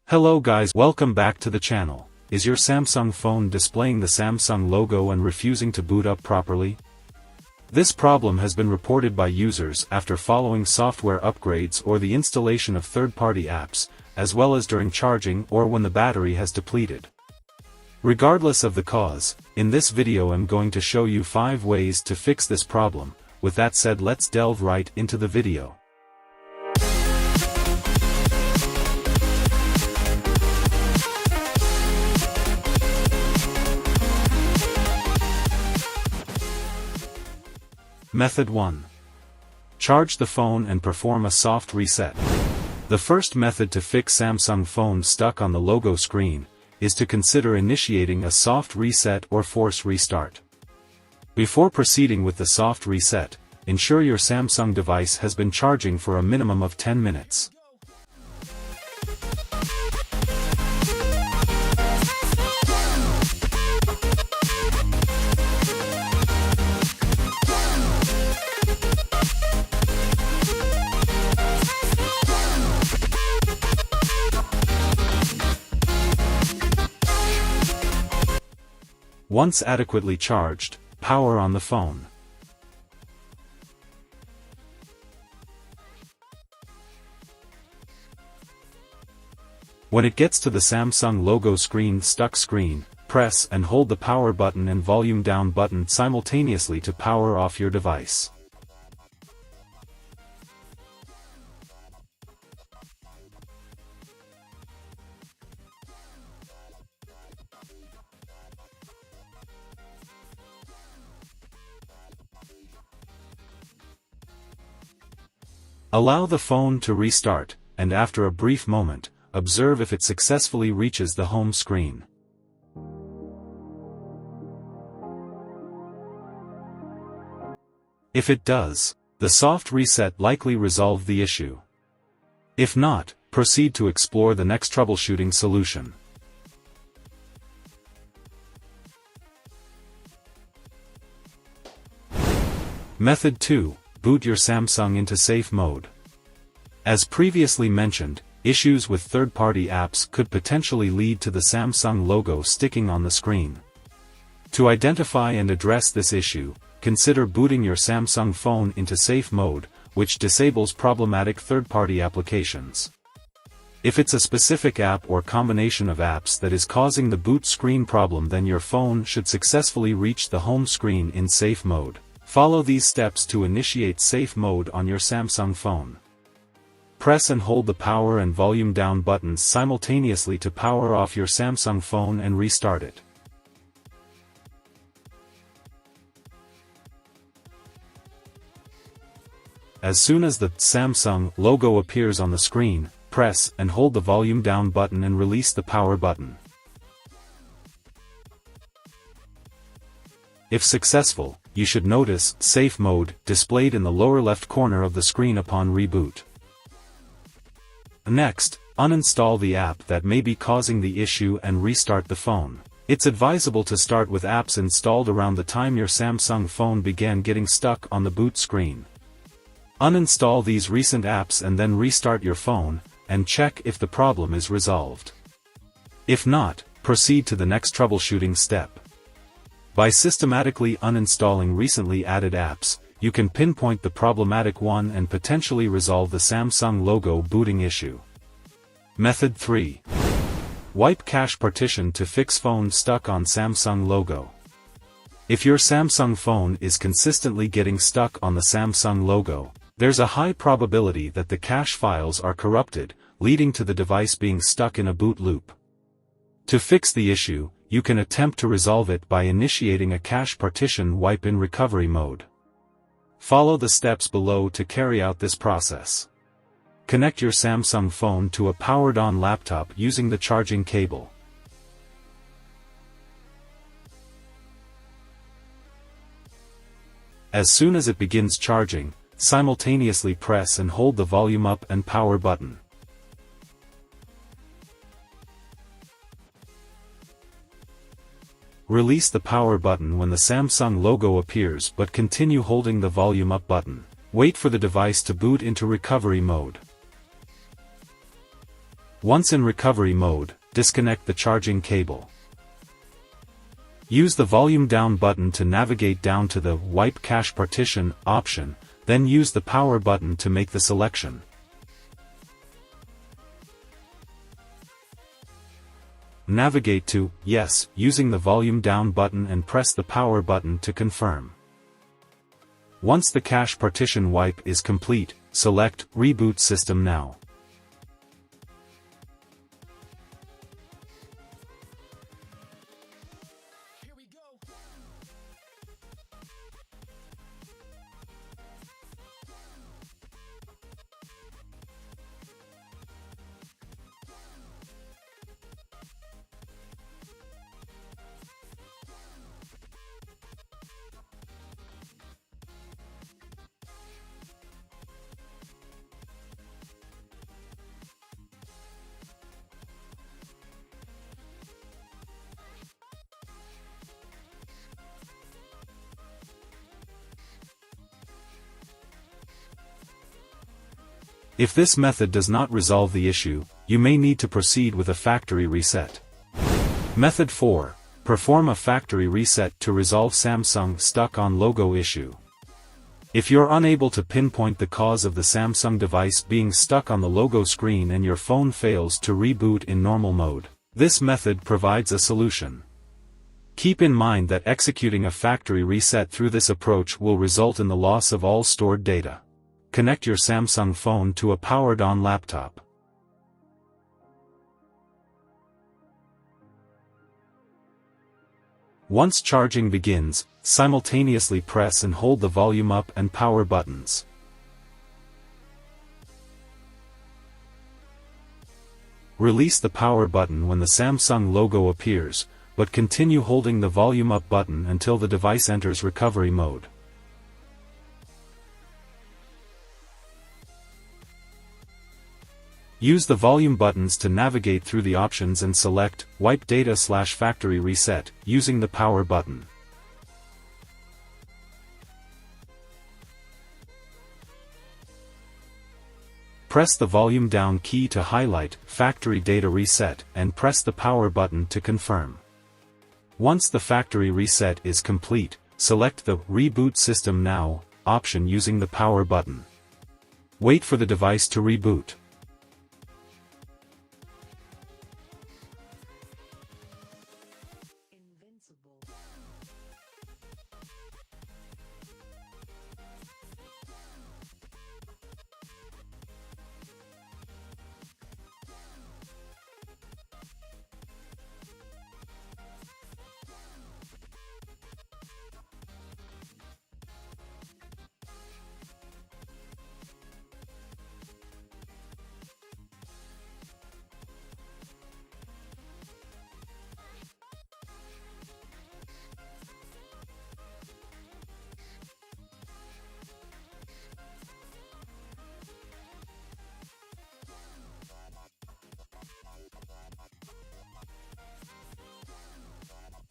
Hello guys, welcome back to the channel. Is your Samsung phone displaying the Samsung logo and refusing to boot up properly? This problem has been reported by users after following software upgrades or the installation of third-party apps, as well as during charging or when the battery has depleted. Regardless of the cause, in this video I'm going to show you 5 ways to fix this problem. With that said, let's delve right into the video. Method 1. Charge the phone and perform a soft reset. The first method to fix Samsung phones stuck on the logo screen is to consider initiating a soft reset or force restart. Before proceeding with the soft reset, ensure your Samsung device has been charging for a minimum of 10 minutes. Once adequately charged, power on the phone. When it gets to the Samsung logo stuck screen, press and hold the power button and volume down button simultaneously to power off your device. Allow the phone to restart, and after a brief moment, observe if it successfully reaches the home screen. If it does, the soft reset likely resolved the issue. If not, proceed to explore the next troubleshooting solution. Method 2. Boot your Samsung into safe mode. As previously mentioned, issues with third-party apps could potentially lead to the Samsung logo sticking on the screen. To identify and address this issue, consider booting your Samsung phone into safe mode, which disables problematic third-party applications. If it's a specific app or combination of apps that is causing the boot screen problem, then your phone should successfully reach the home screen in safe mode. Follow these steps to initiate safe mode on your Samsung phone. Press and hold the power and volume down buttons simultaneously to power off your Samsung phone and restart it. As soon as the Samsung logo appears on the screen, press and hold the volume down button and release the power button. If successful, you should notice Safe Mode displayed in the lower left corner of the screen upon reboot. Next, uninstall the app that may be causing the issue and restart the phone. It's advisable to start with apps installed around the time your Samsung phone began getting stuck on the boot screen. Uninstall these recent apps and then restart your phone, and check if the problem is resolved. If not, proceed to the next troubleshooting step. By systematically uninstalling recently added apps, you can pinpoint the problematic one and potentially resolve the Samsung logo booting issue. Method 3. Wipe cache partition to fix phone stuck on Samsung logo. If your Samsung phone is consistently getting stuck on the Samsung logo, there's a high probability that the cache files are corrupted, leading to the device being stuck in a boot loop. To fix the issue, you can attempt to resolve it by initiating a cache partition wipe in recovery mode. Follow the steps below to carry out this process. Connect your Samsung phone to a powered-on laptop using the charging cable. As soon as it begins charging, simultaneously press and hold the volume up and power button. Release the power button when the Samsung logo appears, but continue holding the volume up button. Wait for the device to boot into recovery mode. Once in recovery mode, disconnect the charging cable. Use the volume down button to navigate down to the Wipe Cache Partition option, then use the power button to make the selection. Navigate to Yes using the volume down button and press the power button to confirm. Once the cache partition wipe is complete, select Reboot System Now. If this method does not resolve the issue, you may need to proceed with a factory reset. Method 4. Perform a factory reset to resolve Samsung stuck on logo issue. If you're unable to pinpoint the cause of the Samsung device being stuck on the logo screen and your phone fails to reboot in normal mode, this method provides a solution. Keep in mind that executing a factory reset through this approach will result in the loss of all stored data. Connect your Samsung phone to a powered-on laptop. Once charging begins, simultaneously press and hold the volume up and power buttons. Release the power button when the Samsung logo appears, but continue holding the volume up button until the device enters recovery mode. Use the volume buttons to navigate through the options and select Wipe Data/Factory Reset using the power button. Press the volume down key to highlight Factory Data Reset and press the power button to confirm. Once the factory reset is complete, select the Reboot System Now option using the power button. Wait for the device to reboot.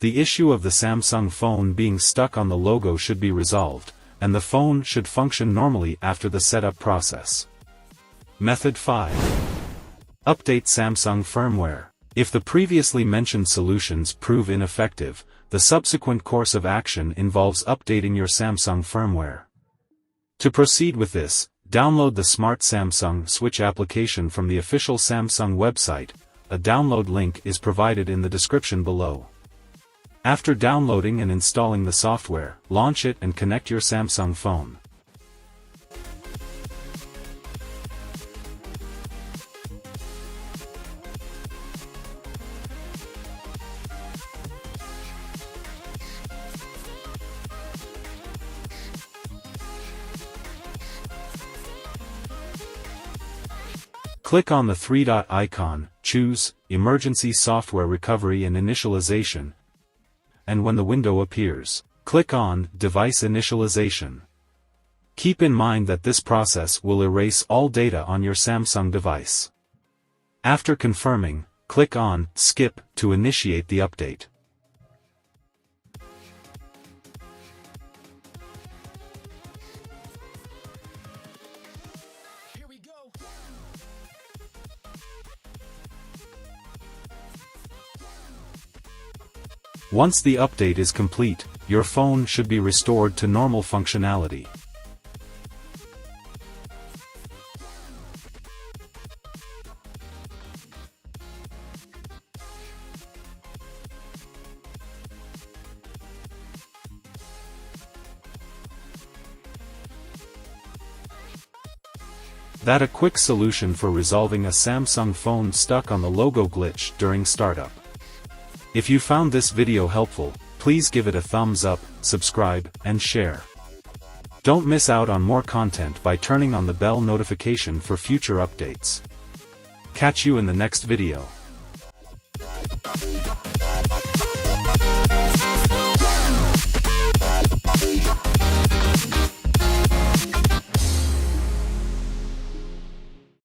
The issue of the Samsung phone being stuck on the logo should be resolved, and the phone should function normally after the setup process. Method 5. Update Samsung firmware. If the previously mentioned solutions prove ineffective, the subsequent course of action involves updating your Samsung firmware. To proceed with this, download the Smart Samsung Switch application from the official Samsung website. A download link is provided in the description below. After downloading and installing the software, launch it and connect your Samsung phone. Click on the three-dot icon, choose Emergency Software Recovery and Initialization, and when the window appears, click on Device Initialization. Keep in mind that this process will erase all data on your Samsung device. After confirming, click on Skip to initiate the update. Once the update is complete, your phone should be restored to normal functionality. That's a quick solution for resolving a Samsung phone stuck on the logo glitch during startup. If you found this video helpful, please give it a thumbs up, subscribe, and share. Don't miss out on more content by turning on the bell notification for future updates. Catch you in the next video.